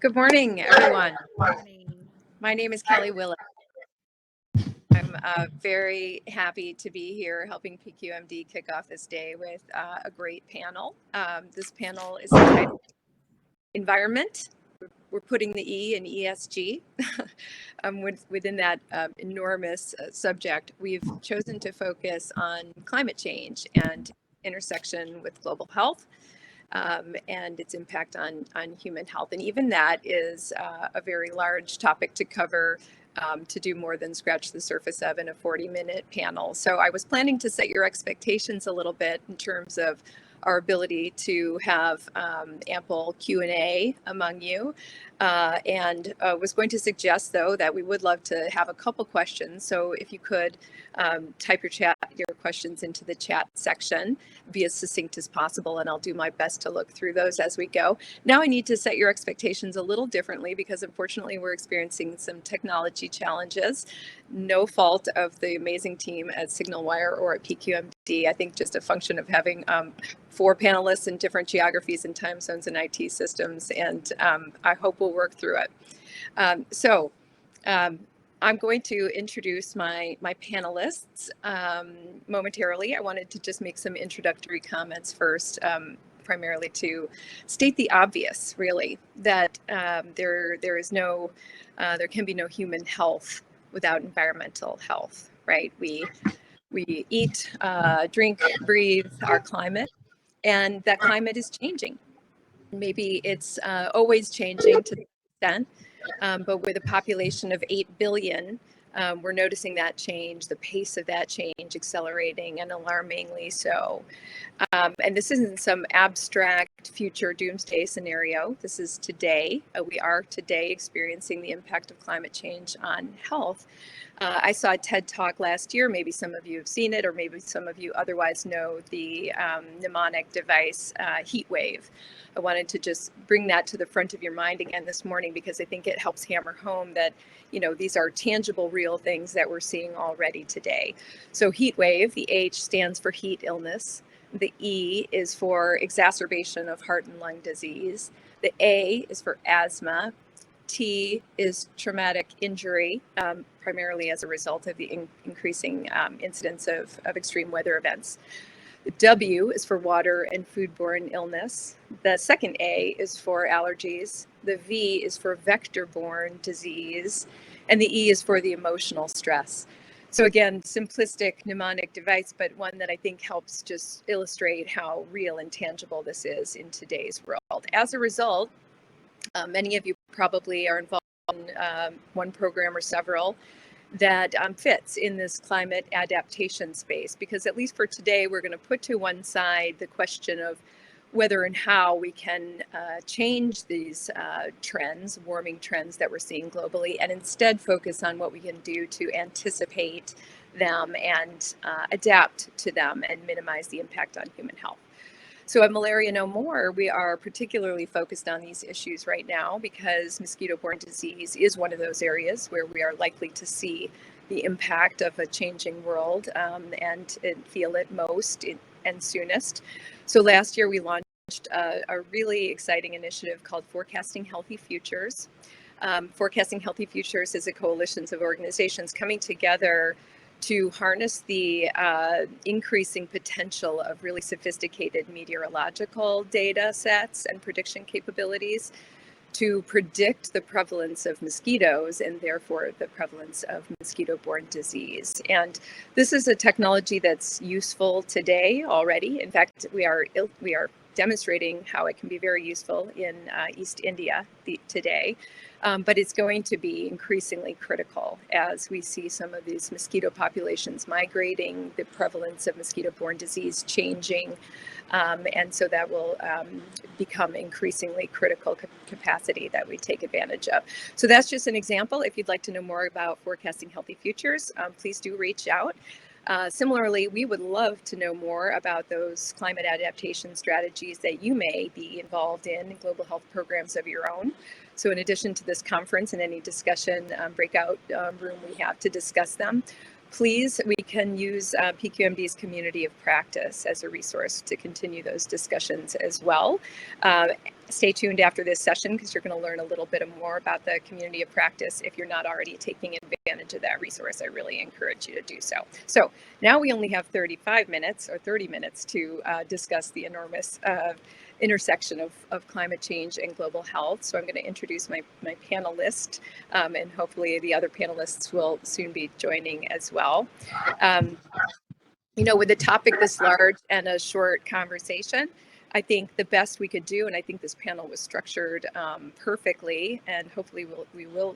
Good morning, everyone. Morning. My name is Kelly Willis. I'm very happy to be here helping PQMD kick off this day with a great panel. This panel is entitled Environment. We're putting the E in ESG. Within that enormous subject, we've chosen to focus on climate change and intersection with global health. And its impact on human health. And even that is a very large topic to cover, to do more than scratch the surface of in a 40-minute panel. So I was planning to set your expectations a little bit in terms of our ability to have ample Q&A among you. And was going to suggest, though, that we would love to have a couple questions. So if you could type your questions into the chat section, be as succinct as possible, and I'll do my best to look through those as we go. Now I need to set your expectations a little differently because unfortunately we're experiencing some technology challenges. No fault of the amazing team at SignalWire or at PQMD. I think just a function of having 4 panelists in different geographies and time zones and IT systems, and I hope we'll work through it. I'm going to introduce my panelists momentarily. I wanted to just make some introductory comments first, primarily to state the obvious, really, that there can be no human health without environmental health, right? We eat, drink, breathe our climate, and that climate is changing. Maybe it's always changing to the extent, but with a population of 8 billion, we're noticing that change, the pace of that change accelerating and alarmingly so. And this isn't some abstract future doomsday scenario. This is today. We are today experiencing the impact of climate change on health. I saw a TED Talk last year. Maybe some of you have seen it, or maybe some of you otherwise know the mnemonic device heat wave. I wanted to just bring that to the front of your mind again this morning because I think it helps hammer home that, these are tangible, real things that we're seeing already today. So heat wave, the H stands for heat illness. The E is for exacerbation of heart and lung disease. The A is for asthma. T is traumatic injury, primarily as a result of the increasing incidence of extreme weather events. The W is for water and foodborne illness. The second A is for allergies. The V is for vector-borne disease. And the E is for the emotional stress. So again, simplistic mnemonic device, but one that I think helps just illustrate how real and tangible this is in today's world. As a result, many of you probably are involved in one program or several that fits in this climate adaptation space, because at least for today, we're going to put to one side the question of whether and how we can change these trends, warming trends that we're seeing globally, and instead focus on what we can do to anticipate them and adapt to them and minimize the impact on human health. So at Malaria No More, we are particularly focused on these issues right now because mosquito-borne disease is one of those areas where we are likely to see the impact of a changing world and feel it most and soonest. So last year we launched a really exciting initiative called Forecasting Healthy Futures. Forecasting Healthy Futures is a coalition of organizations coming together to harness the increasing potential of really sophisticated meteorological data sets and prediction capabilities to predict the prevalence of mosquitoes and therefore the prevalence of mosquito-borne disease. And this is a technology that's useful today already. In fact, we are demonstrating how it can be very useful in East India today. But it's going to be increasingly critical as we see some of these mosquito populations migrating, the prevalence of mosquito-borne disease changing, and so that will become increasingly critical capacity that we take advantage of. So that's just an example. If you'd like to know more about Forecasting Healthy Futures, please do reach out. Similarly, we would love to know more about those climate adaptation strategies that you may be involved in global health programs of your own. So in addition to this conference and any discussion breakout room we have to discuss them, please, we can use PQMD's community of practice as a resource to continue those discussions as well. stay tuned after this session because you're going to learn a little bit more about the community of practice. If you're not already taking advantage of that resource, I really encourage you to do so. So now we only have 35 minutes or 30 minutes to discuss the enormous intersection of climate change and global health. So I'm going to introduce my panelist, and hopefully the other panelists will soon be joining as well. With a topic this large and a short conversation, I think the best we could do, and I think this panel was structured perfectly, and hopefully we will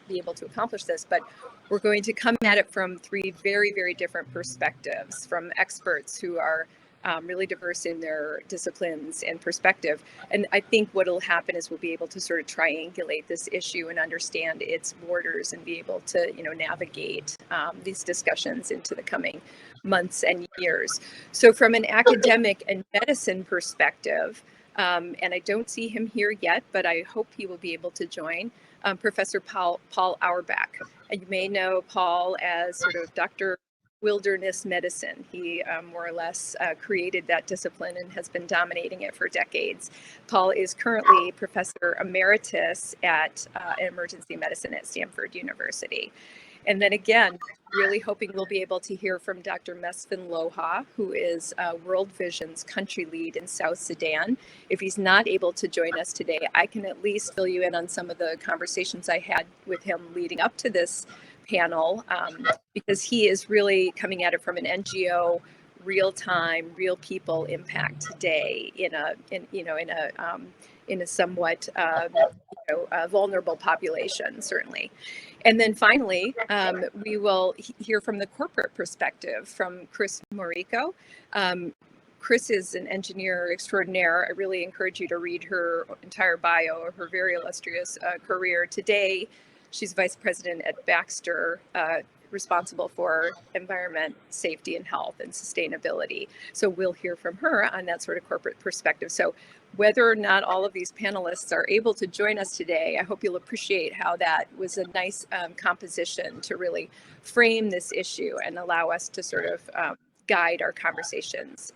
be able to accomplish this, but we're going to come at it from three very, very different perspectives, from experts who are really diverse in their disciplines and perspective. And I think what will happen is we'll be able to sort of triangulate this issue and understand its borders and be able to, navigate these discussions into the coming months and years. So from an academic and medicine perspective, and I don't see him here yet, but I hope he will be able to join, Professor Paul Auerbach. And you may know Paul as sort of Dr. Wilderness medicine. He more or less created that discipline and has been dominating it for decades. Paul is currently Professor Emeritus at Emergency Medicine at Stanford University. And then again, really hoping we'll be able to hear from Dr. Mesfin Loha, who is World Vision's country lead in South Sudan. If he's not able to join us today, I can at least fill you in on some of the conversations I had with him leading up to this panel, because he is really coming at it from an NGO, real-time, real people impact today in a somewhat vulnerable population, certainly. And then finally, we will hear from the corporate perspective from Kris Morico. Kris is an engineer extraordinaire. I really encourage you to read her entire bio, her very illustrious career. Today, she's vice president at Baxter, responsible for environment, safety, and health and sustainability. So we'll hear from her on that sort of corporate perspective. So whether or not all of these panelists are able to join us today, I hope you'll appreciate how that was a nice composition to really frame this issue and allow us to sort of guide our conversations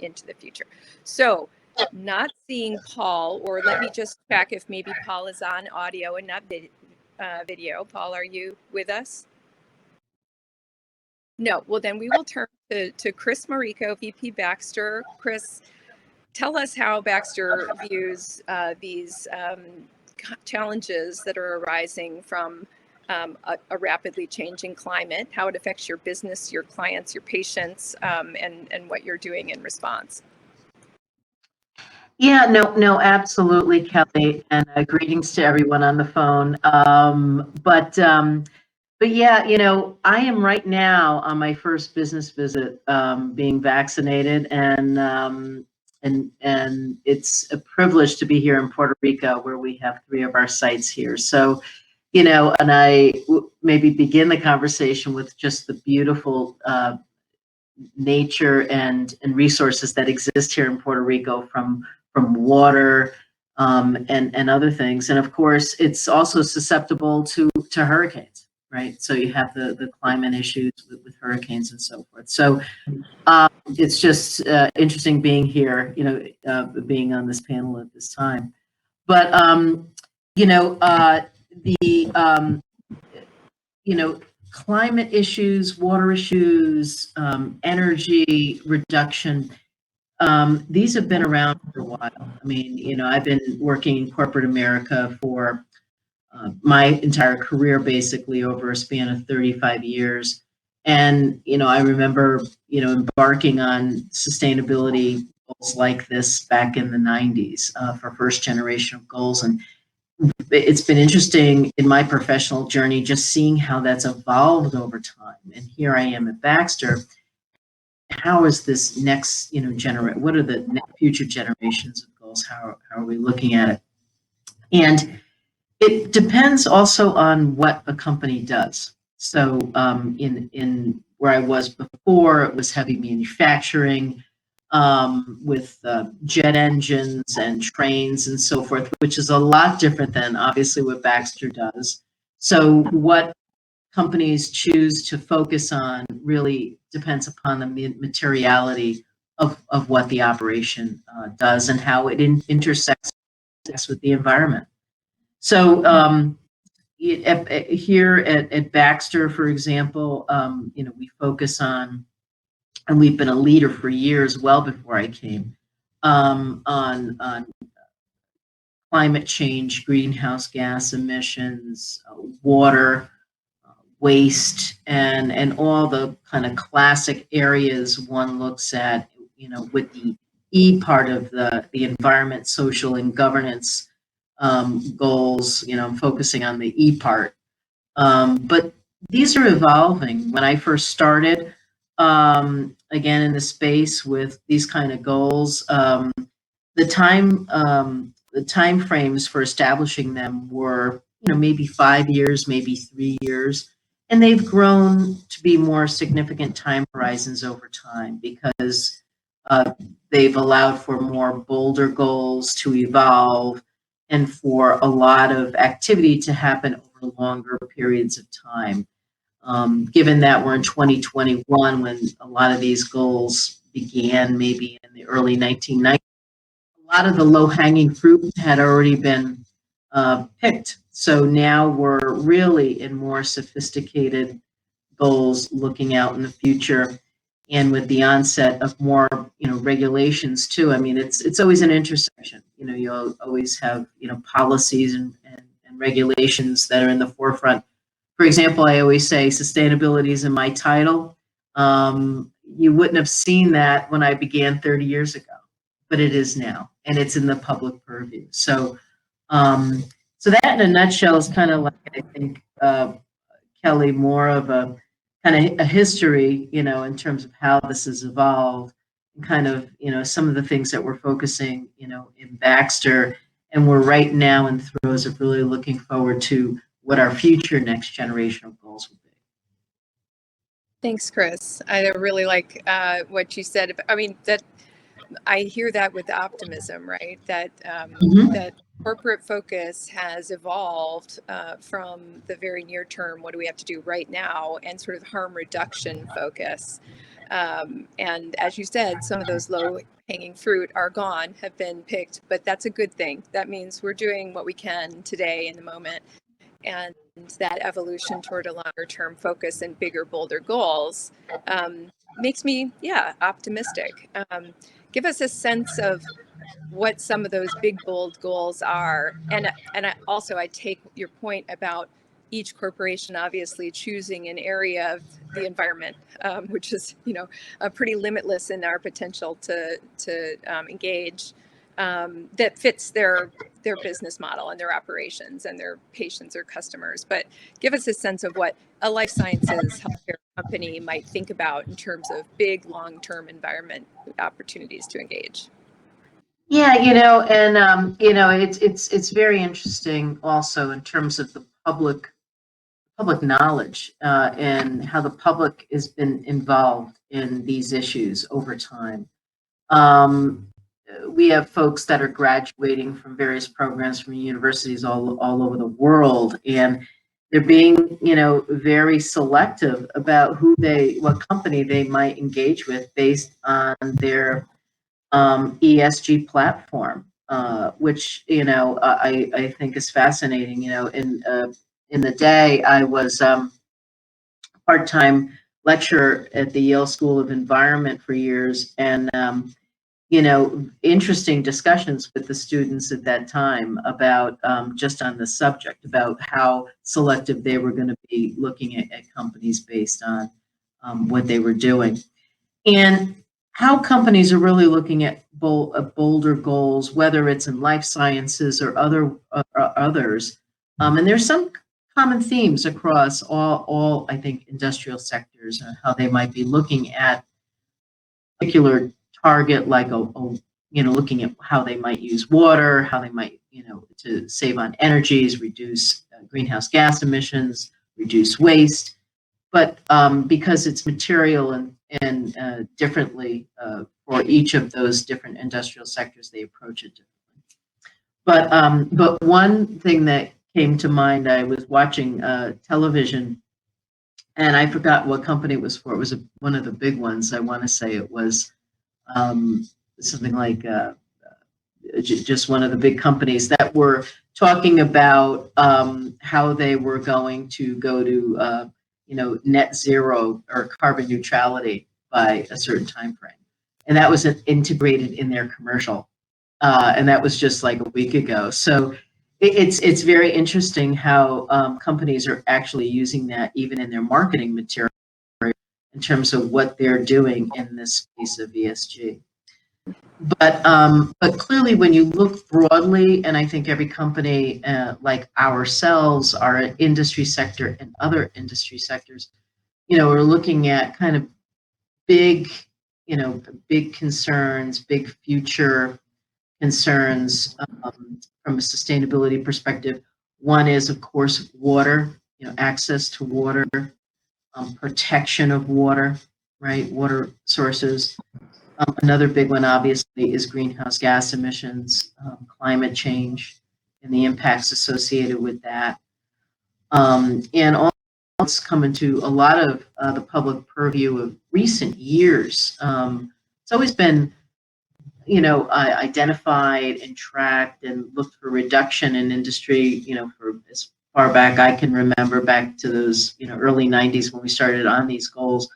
into the future. So not seeing Paul, or let me just check if maybe Paul is on audio and not video. Paul, are you with us? No. Well, then we will turn to Kris Morico, VP Baxter. Kris, tell us how Baxter views these challenges that are arising from a rapidly changing climate, how it affects your business, your clients, your patients, and what you're doing in response. Yeah, no, absolutely, Kelly, and greetings to everyone on the phone. But yeah, I am right now on my first business visit, being vaccinated, and it's a privilege to be here in Puerto Rico, where we have 3 of our sites here. So, and I maybe begin the conversation with just the beautiful nature and resources that exist here in Puerto Rico, from water and other things. And of course, it's also susceptible to hurricanes, right? So you have the climate issues with hurricanes and so forth. So it's just interesting being here, being on this panel at this time. But climate issues, water issues, energy reduction, these have been around for a while. I mean, I've been working in corporate America for my entire career, basically over a span of 35 years. And, I remember, embarking on sustainability goals like this back in the 90s for first generation of goals. And it's been interesting in my professional journey, just seeing how that's evolved over time. And here I am at Baxter. How is this next, what are the future generations of goals? How are we looking at it? And it depends also on what a company does. So in where I was before, it was heavy manufacturing, with jet engines and trains and so forth, which is a lot different than obviously what Baxter does. So what companies choose to focus on really depends upon the materiality of what the operation does and how it intersects with the environment. So here at Baxter, for example, we focus on, and we've been a leader for years, well before I came, on climate change, greenhouse gas emissions, water, waste, and all the kind of classic areas one looks at, with the E part of the environment, social, and governance goals. I'm focusing on the E part. But these are evolving. When I first started, again, in the space with these kind of goals, the time frames for establishing them were, maybe 5 years, maybe 3 years, and they've grown to be more significant time horizons over time because they've allowed for more bolder goals to evolve and for a lot of activity to happen over longer periods of time. Given that we're in 2021, when a lot of these goals began maybe in the early 1990s, a lot of the low-hanging fruit had already been picked. So now we're really in more sophisticated goals looking out in the future, and with the onset of more, regulations too. I mean, it's always an intersection. You'll always have, policies and regulations that are in the forefront. For example, I always say sustainability is in my title. You wouldn't have seen that when I began 30 years ago, but it is now, and it's in the public purview. So, so that in a nutshell is kind of like, I think, Kelly, more of a kind of a history, in terms of how this has evolved, and kind of, some of the things that we're focusing, in Baxter, and we're right now in throes of really looking forward to what our future next generational goals will be. Thanks, Kris. I really like what you said. I mean, that I hear that with optimism, right? That that corporate focus has evolved from the very near term. What do we have to do right now? And sort of harm reduction focus. And as you said, some of those low hanging fruit are gone, have been picked, but that's a good thing. That means we're doing what we can today in the moment. And that evolution toward a longer term focus and bigger, bolder goals makes me, optimistic. Give us a sense of what some of those big, bold goals are. And I take your point about each corporation obviously choosing an area of the environment, which is, pretty limitless in our potential to engage, that fits their business model and their operations and their patients or customers. But give us a sense of what a life sciences healthcare company might think about in terms of big, long-term environment opportunities to engage. Yeah, it's very interesting also in terms of the public knowledge, and how the public has been involved in these issues over time. We have folks that are graduating from various programs from universities all over the world, and they're being, very selective about what company they might engage with based on their ESG platform, which, I think is fascinating. In the day, I was part-time lecturer at the Yale School of Environment for years, and interesting discussions with the students at that time about just on the subject about how selective they were going to be looking at companies based on what they were doing, and how companies are really looking at bolder goals, whether it's in life sciences or others. And there's some common themes across all I think industrial sectors, and how they might be looking at a particular target, like looking at how they might use water, how they might, to save on energies, reduce greenhouse gas emissions, reduce waste. But because it's material and differently for each of those different industrial sectors, they approach it differently. But one thing that came to mind, I was watching television, and I forgot what company it was for. It was one of the big ones. I want to say it was something like just one of the big companies that were talking about how they were going to go to net zero or carbon neutrality by a certain time frame, and that was integrated in their commercial, and that was just like a week ago. So it's very interesting how companies are actually using that even in their marketing material in terms of what they're doing in this space of ESG. But clearly, when you look broadly, and I think every company like ourselves, our industry sector, and other industry sectors, we're looking at kind of big, big concerns, big future concerns from a sustainability perspective. One is, of course, water, access to water, protection of water, right? Water sources. Another big one, obviously, is greenhouse gas emissions, climate change, and the impacts associated with that. And all it's come into a lot of the public purview of recent years. It's always been, identified and tracked and looked for reduction in industry, for as far back I can remember, back to those, early 90s when we started on these goals.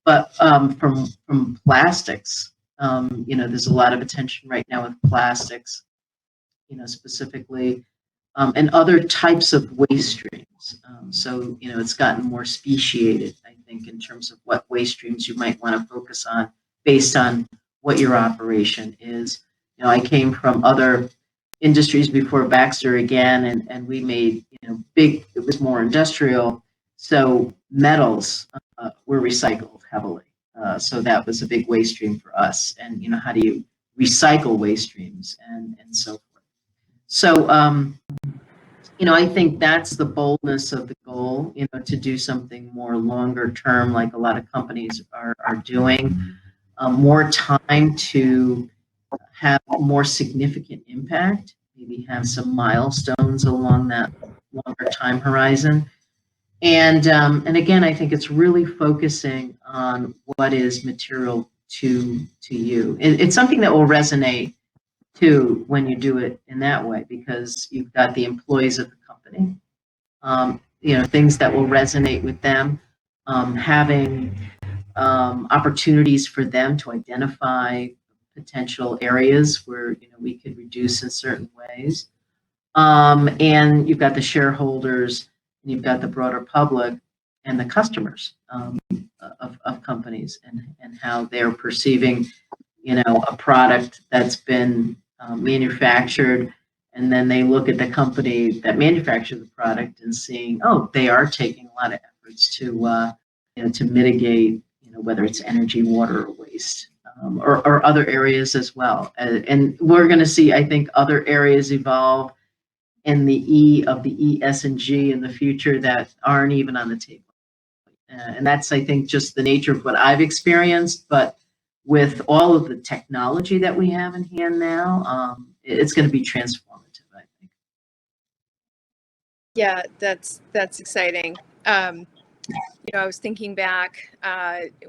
But from plastics, there's a lot of attention right now with plastics, specifically, and other types of waste streams. So, it's gotten more speciated, I think, in terms of what waste streams you might want to focus on based on what your operation is. I came from other industries before Baxter again, and we made, it was more industrial. So metals were recycled heavily. So that was a big waste stream for us. And, how do you recycle waste streams and so forth. So, I think that's the boldness of the goal, to do something more longer term, like a lot of companies are doing, more time to have a more significant impact, maybe have some milestones along that longer time horizon. And again, I think it's really focusing on what is material to you. It's something that will resonate too when you do it in that way, because you've got the employees of the company, things that will resonate with them, having opportunities for them to identify potential areas where we could reduce in certain ways, and you've got the shareholders, and you've got the broader public and the customers of companies, and how they're perceiving a product that's been manufactured, and then they look at the company that manufactured the product and seeing, oh, they are taking a lot of efforts to mitigate, whether it's energy, water, or waste, or other areas as well. And we're going to see, I think, other areas evolve in the E of the E, S, and G in the future that aren't even on the table. And that's, I think, just the nature of what I've experienced. But with all of the technology that we have in hand now, it's going to be transformative, I think. Yeah, that's exciting. I was thinking back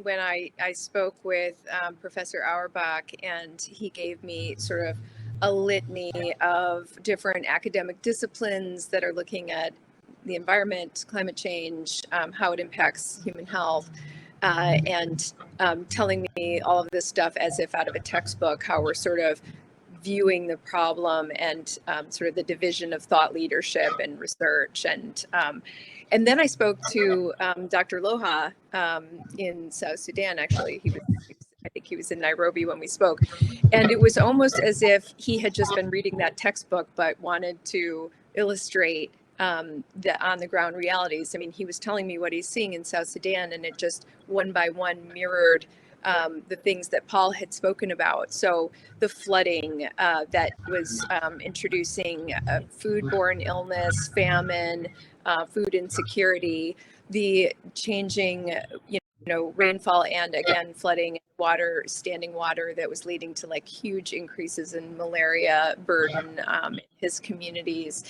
when I spoke with Professor Auerbach, and he gave me sort of a litany of different academic disciplines that are looking at the environment, climate change, how it impacts human health, and telling me all of this stuff as if out of a textbook, how we're sort of viewing the problem, and sort of the division of thought leadership and research. And then I spoke to Dr. Loha in South Sudan. Actually, I think he was in Nairobi when we spoke. And it was almost as if he had just been reading that textbook, but wanted to illustrate the on-the-ground realities. I mean, he was telling me what he's seeing in South Sudan, and it just one by one mirrored the things that Paul had spoken about. So the flooding that was introducing foodborne illness, famine, food insecurity, the changing, rainfall, and again, flooding, standing water that was leading to like huge increases in malaria burden in his communities.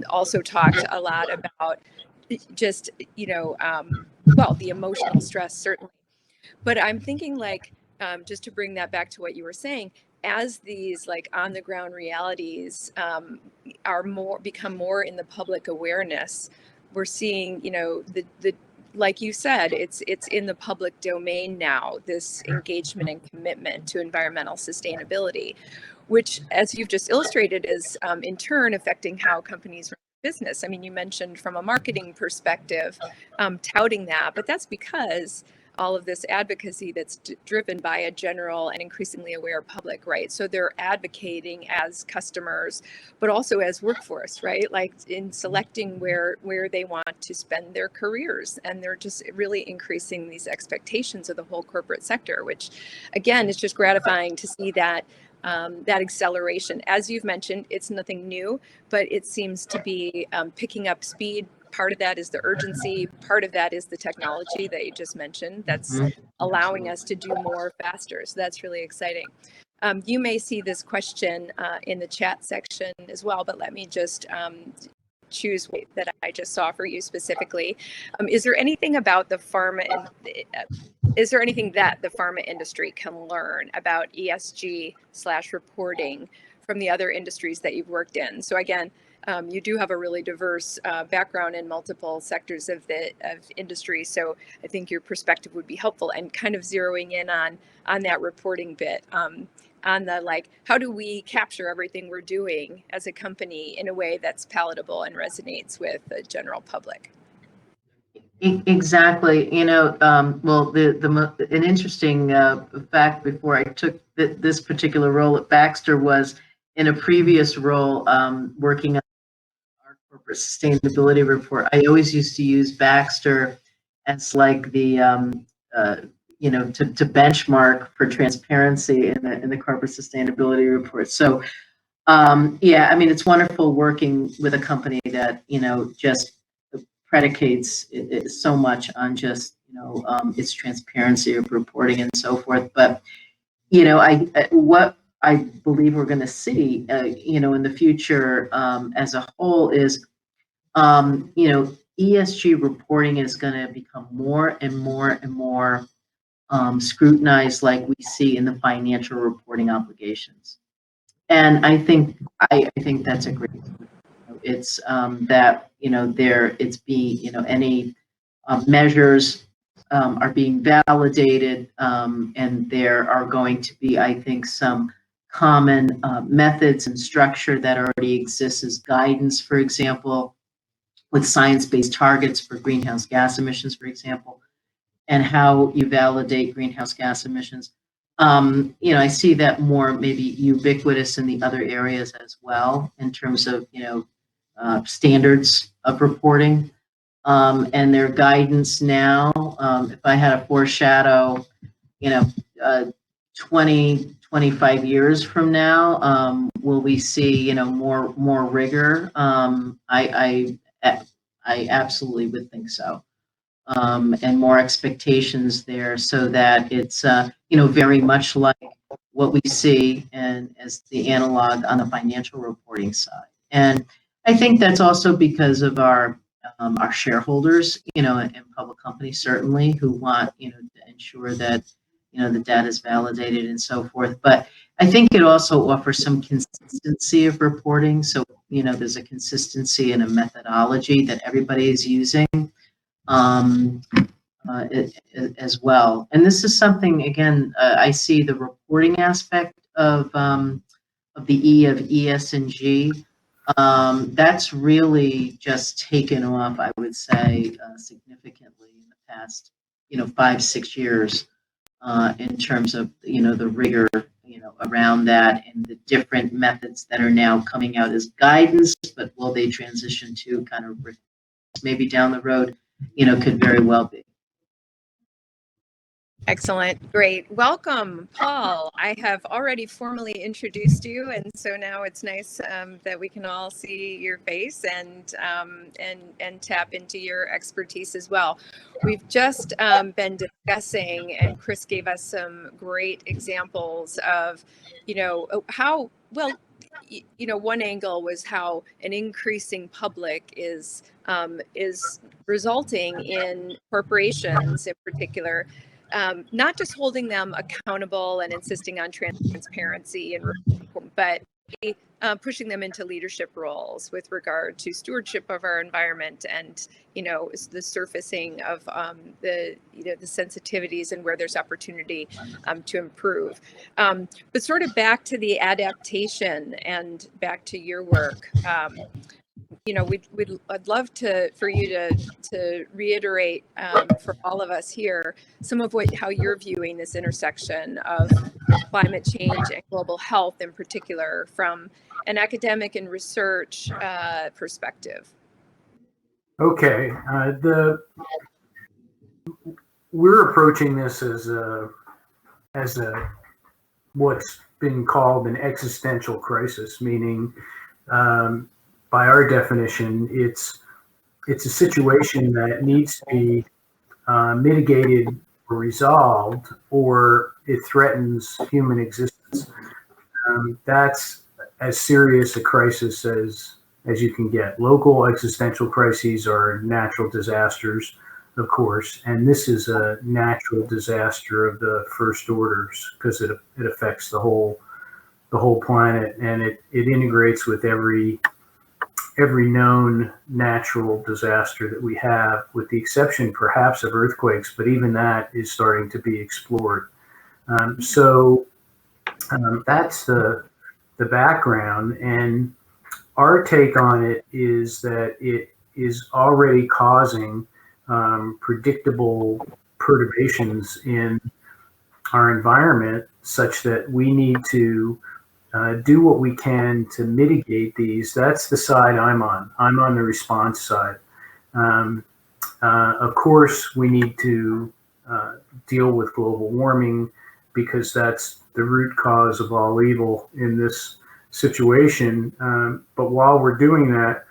Also talked a lot about just, the emotional stress, certainly. But I'm thinking, like, just to bring that back to what you were saying, as these like on the ground realities become more in the public awareness, we're seeing, the like you said, it's in the public domain now, this engagement and commitment to environmental sustainability, which, as you've just illustrated, is in turn affecting how companies run business. I mean, you mentioned from a marketing perspective, touting that, but that's because all of this advocacy that's driven by a general and increasingly aware public, right? So they're advocating as customers, but also as workforce, right? Like in selecting where they want to spend their careers. And they're just really increasing these expectations of the whole corporate sector, which again, is just gratifying to see that that acceleration. As you've mentioned, it's nothing new, but it seems to be picking up speed. Part of that is the urgency. Part of that is the technology that you just mentioned that's allowing us to do more faster. So that's really exciting. You may see this question in the chat section as well, but let me just choose that I just saw for you specifically. Is there anything about the pharma is there anything that the pharma industry can learn about ESG/reporting from the other industries that you've worked in? So again, you do have a really diverse background in multiple sectors of industry. So I think your perspective would be helpful, and kind of zeroing in on that reporting bit, on the like, how do we capture everything we're doing as a company in a way that's palatable and resonates with the general public? Exactly. Well, an interesting fact before I took this particular role at Baxter was in a previous role working on our corporate sustainability report. I always used to use Baxter as like the to benchmark for transparency in the corporate sustainability report. So yeah, I mean, it's wonderful working with a company that just predicates it so much on just its transparency of reporting and so forth. But what I believe we're going to see in the future as a whole is ESG reporting is going to become more and more and more scrutinized, like we see in the financial reporting obligations. And I think that's a great. It's that any measures are being validated, and there are going to be, I think, some common methods and structure that already exists as guidance, for example, with science-based targets for greenhouse gas emissions, for example, and how you validate greenhouse gas emissions. I see that more maybe ubiquitous in the other areas as well, in terms of standards of reporting and their guidance now. If I had a foreshadow, 20, 25 years from now, will we see more rigor? I absolutely would think so. And more expectations there, so that it's very much like what we see and as the analog on the financial reporting side. And I think that's also because of our shareholders, and public companies certainly, who want to ensure that the data is validated and so forth. But I think it also offers some consistency of reporting. So there's a consistency and a methodology that everybody is using. As well. And this is something, again, I see the reporting aspect of the E of ESG. That's really just taken off, I would say, significantly in the past, 5-6 years, in terms of, the rigor, around that, and the different methods that are now coming out as guidance, but will they transition to kind of maybe down the road? Could very well be. Excellent. Great. Welcome, Paul. I have already formally introduced you, and so now it's nice that we can all see your face and tap into your expertise as well. We've just been discussing, and Kris gave us some great examples of, how well. One angle was how an increasing public is resulting in corporations, in particular, not just holding them accountable and insisting on transparency and but pushing them into leadership roles with regard to stewardship of our environment and, the surfacing of the sensitivities and where there's opportunity to improve. But sort of back to the adaptation and back to your work, I'd love for you to reiterate for all of us here some of how you're viewing this intersection of climate change and global health in particular from an academic and research perspective. Okay, we're approaching this as a what's been called an existential crisis, meaning by our definition, it's a situation that needs to be mitigated or resolved, or it threatens human existence. That's as serious a crisis as you can get. Local existential crises are natural disasters, of course, and this is a natural disaster of the first orders because it affects the whole planet, and it integrates with every known natural disaster that we have, with the exception perhaps of earthquakes, but even that is starting to be explored. So that's the background, and our take on it is that it is already causing predictable perturbations in our environment, such that we need to do what we can to mitigate these. That's the side I'm on. I'm on the response side. Of course, we need to deal with global warming because that's the root cause of all evil in this situation. But while we're doing that,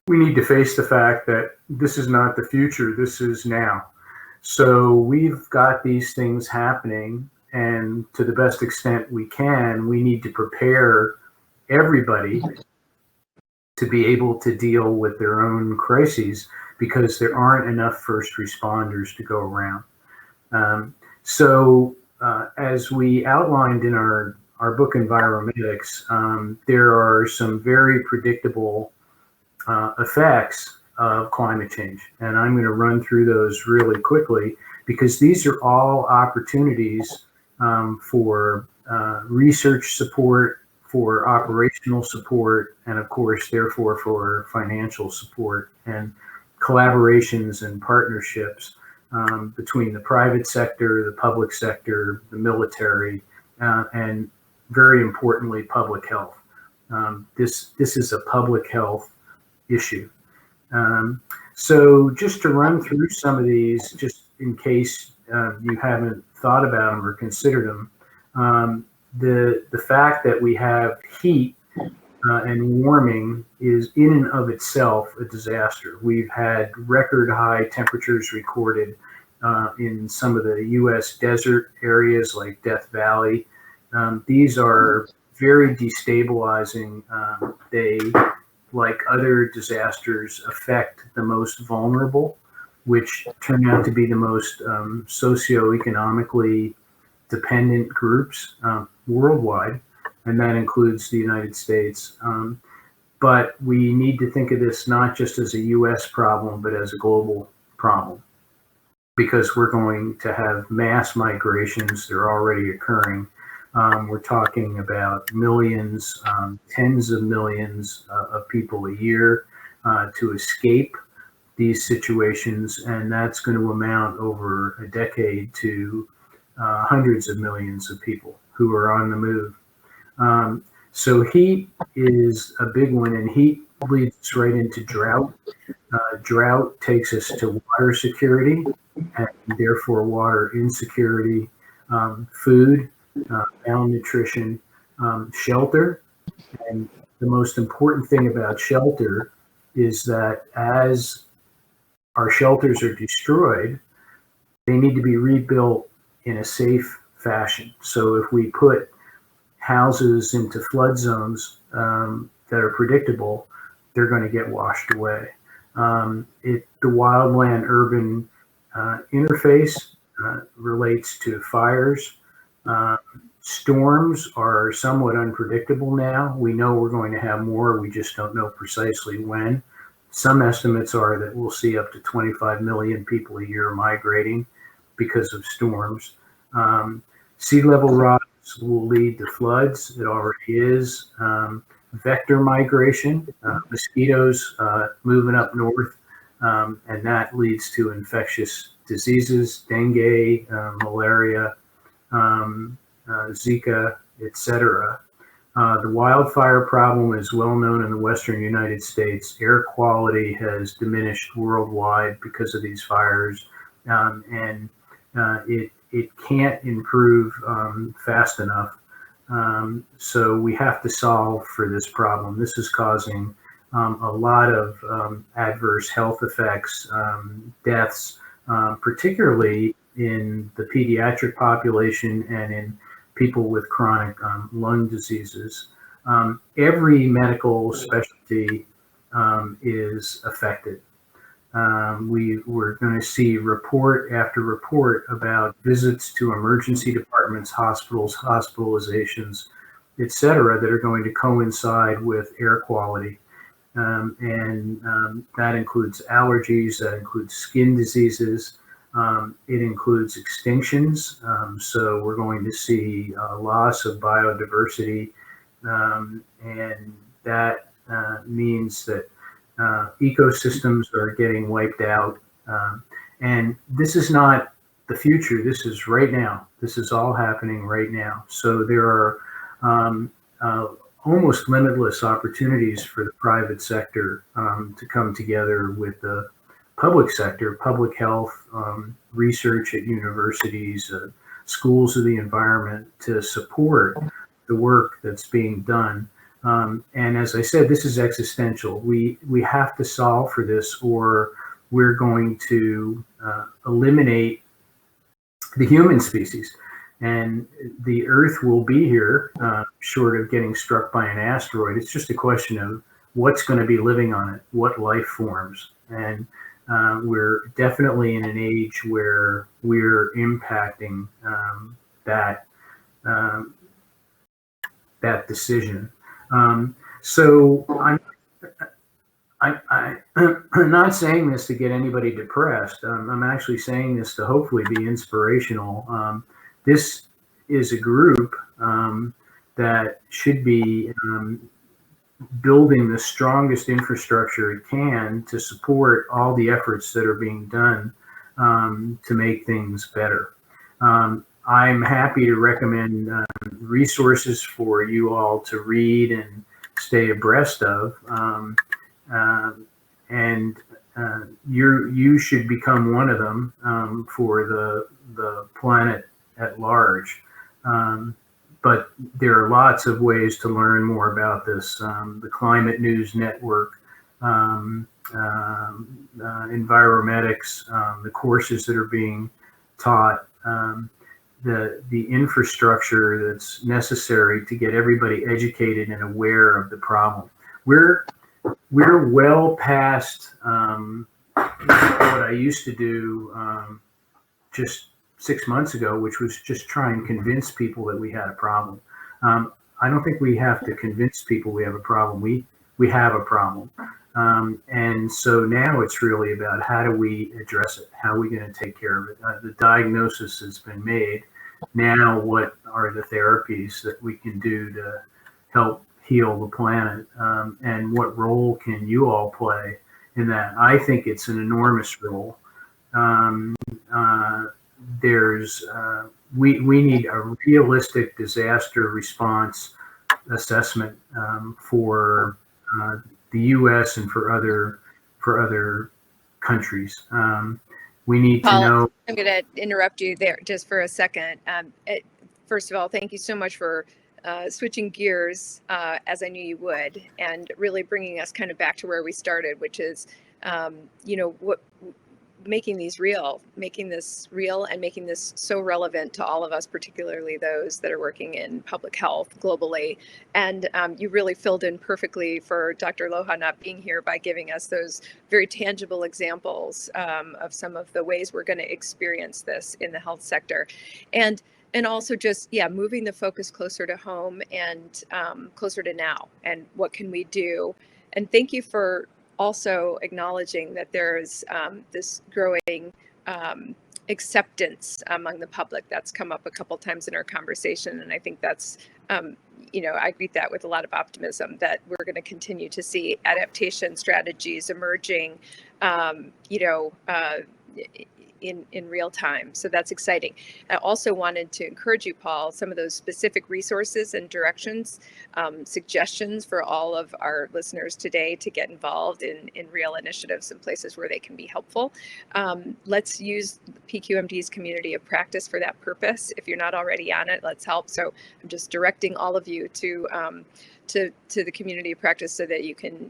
we need to face the fact that this is not the future, this is now. So we've got these things happening, and to the best extent we can, we need to prepare everybody to be able to deal with their own crises, because there aren't enough first responders to go around. As we outlined in our book Enviromedics, there are some very predictable effects of climate change. And I'm going to run through those really quickly, because these are all opportunities for research support, for operational support, and of course, therefore, for financial support and collaborations and partnerships between the private sector, the public sector, the military, and very importantly, public health. This is a public health issue. So just to run through some of these, just in case you haven't thought about them or considered them, the fact that we have heat and warming is in and of itself a disaster. We've had record high temperatures recorded in some of the U.S. desert areas like Death Valley. These are very destabilizing. They, like other disasters, affect the most vulnerable, which turn out to be the most socioeconomically dependent groups worldwide, and that includes the United States. But we need to think of this not just as a U.S. problem, but as a global problem, because we're going to have mass migrations. They're already occurring. We're talking about millions, tens of millions of people a year to escape these situations, and that's going to amount over a decade to hundreds of millions of people who are on the move. So heat is a big one, and heat leads us right into drought. Drought takes us to water security, and therefore water insecurity, food, malnutrition, shelter. And the most important thing about shelter is that as our shelters are destroyed, they need to be rebuilt in a safe fashion. So if we put houses into flood zones that are predictable, they're going to get washed away. The wildland urban interface relates to fires. Storms are somewhat unpredictable now. We know we're going to have more. We just don't know precisely when. Some estimates are that we'll see up to 25 million people a year migrating because of storms. Sea level rise will lead to floods. It already is. Vector migration, mosquitoes moving up north, and that leads to infectious diseases, dengue, malaria, Zika, etc. The wildfire problem is well known in the Western United States. Air quality has diminished worldwide because of these fires, and it can't improve fast enough. So we have to solve for this problem. This is causing a lot of adverse health effects, deaths, particularly in the pediatric population and in people with chronic lung diseases. Every medical specialty is affected. We're going to see report after report about visits to emergency departments, hospitals, hospitalizations, et cetera, that are going to coincide with air quality. And that includes allergies, that includes skin diseases, it includes extinctions. So we're going to see loss of biodiversity, and that means that ecosystems are getting wiped out. And this is not the future, this is right now. This is all happening right now. So there are almost limitless opportunities for the private sector to come together with the public sector, public health, research at universities, schools of the environment, to support the work that's being done. And as I said, this is existential. We have to solve for this, or we're going to eliminate the human species. And the Earth will be here, short of getting struck by an asteroid. It's just a question of what's going to be living on it, what life forms. And we're definitely in an age where we're impacting that decision. So I'm not saying this to get anybody depressed. I'm actually saying this to hopefully be inspirational. This is a group that should be building the strongest infrastructure it can to support all the efforts that are being done to make things better. I'm happy to recommend resources for you all to read and stay abreast of, and you should become one of them for the planet at large. But there are lots of ways to learn more about this. The Climate News Network, Enviromedics, the courses that are being taught, the infrastructure that's necessary to get everybody educated and aware of the problem. We're well past what I used to do just 6 months ago, which was just try and convince people that we had a problem. I don't think we have to convince people we have a problem. We have a problem. And so now it's really about how do we address it? How are we going to take care of it? The diagnosis has been made. Now what are the therapies that we can do to help heal the planet? And what role can you all play in that? I think it's an enormous role. We need a realistic disaster response assessment for the U.S. and for other countries. We need to know. I'm going to interrupt you there just for a second. First of all, thank you so much for switching gears, as I knew you would, and really bringing us kind of back to where we started, which is, making this real and making this so relevant to all of us, particularly those that are working in public health globally. And you really filled in perfectly for Dr. Loha not being here by giving us those very tangible examples of some of the ways we're going to experience this in the health sector. And also just, moving the focus closer to home and closer to now, and what can we do? And thank you for also acknowledging that there's this growing acceptance among the public. That's come up a couple times in our conversation, and I think that's, I greet that with a lot of optimism that we're going to continue to see adaptation strategies emerging, in real time. So that's exciting. I also wanted to encourage you, Paul, some of those specific resources and directions, suggestions for all of our listeners today to get involved in real initiatives and places where they can be helpful. Let's use PQMD's community of practice for that purpose. If you're not already on it, let's help. So I'm just directing all of you to the community of practice so that you can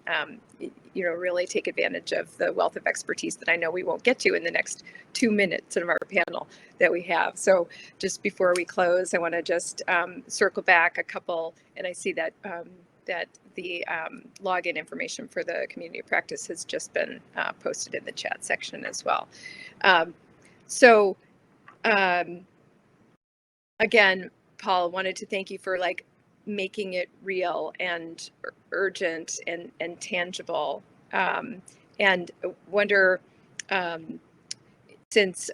really take advantage of the wealth of expertise that I know we won't get to in the next 2 minutes of our panel that we have. So just before we close, I want to just circle back a couple, and I see that that the login information for the community of practice has just been posted in the chat section as well. Again, Paul, wanted to thank you for making it real and urgent and tangible, and wonder, since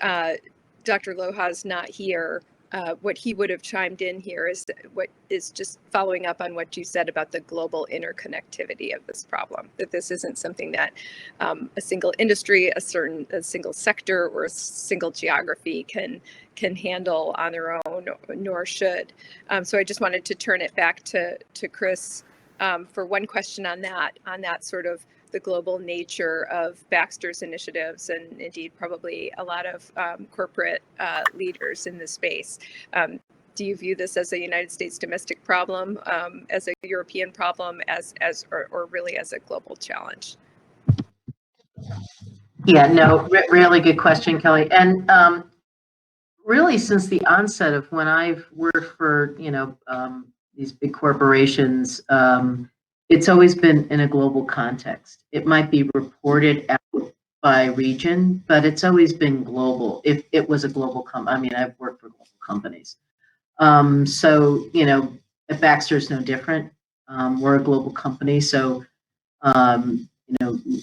Dr. Loha's not here, what he would have chimed in here is what is just following up on what you said about the global interconnectivity of this problem, that this isn't something that a single industry, a single sector, or a single geography can handle on their own, nor should. So I just wanted to turn it back to Kris for one question on that sort of the global nature of Baxter's initiatives, and indeed probably a lot of corporate leaders in this space. Do you view this as a United States domestic problem, as a European problem, or really as a global challenge? Yeah, no, really good question, Kelly. And really, since the onset of when I've worked for, these big corporations, it's always been in a global context. It might be reported out by region, but it's always been global. If it was a global I've worked for global companies. So, at Baxter's no different. We're a global company. So,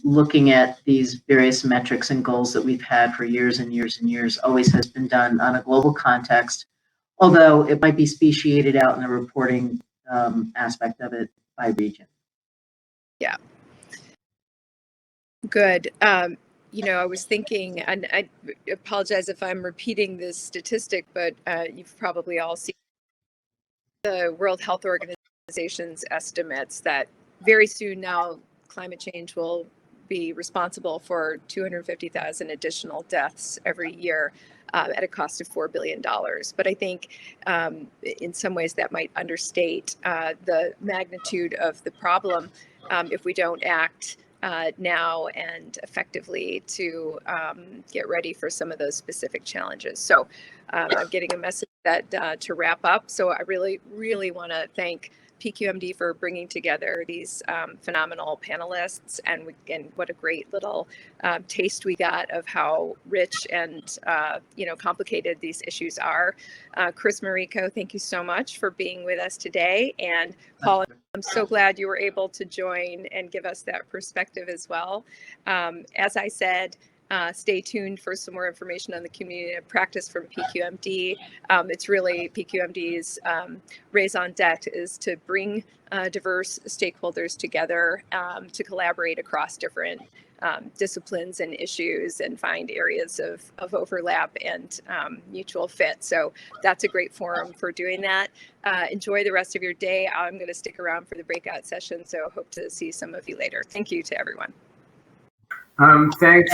looking at these various metrics and goals that we've had for years and years and years always has been done on a global context, although it might be speciated out in the reporting aspect of it by region. Yeah. Good. I was thinking, and I apologize if I'm repeating this statistic, but you've probably all seen the World Health Organization's estimates that very soon now climate change will be responsible for 250,000 additional deaths every year at a cost of $4 billion. But I think in some ways that might understate the magnitude of the problem if we don't act now and effectively to get ready for some of those specific challenges. So I'm getting a message that to wrap up. So I really, really want to thank PQMD for bringing together these phenomenal panelists, and what a great little taste we got of how rich and complicated these issues are. Kris, Morico, thank you so much for being with us today, and Paul, I'm so glad you were able to join and give us that perspective as well. As I said, stay tuned for some more information on the community of practice from PQMD. It's really PQMD's raison d'etre is to bring diverse stakeholders together to collaborate across different disciplines and issues and find areas of overlap and mutual fit. So that's a great forum for doing that. Enjoy the rest of your day. I'm going to stick around for the breakout session, so hope to see some of you later. Thank you to everyone. Thanks.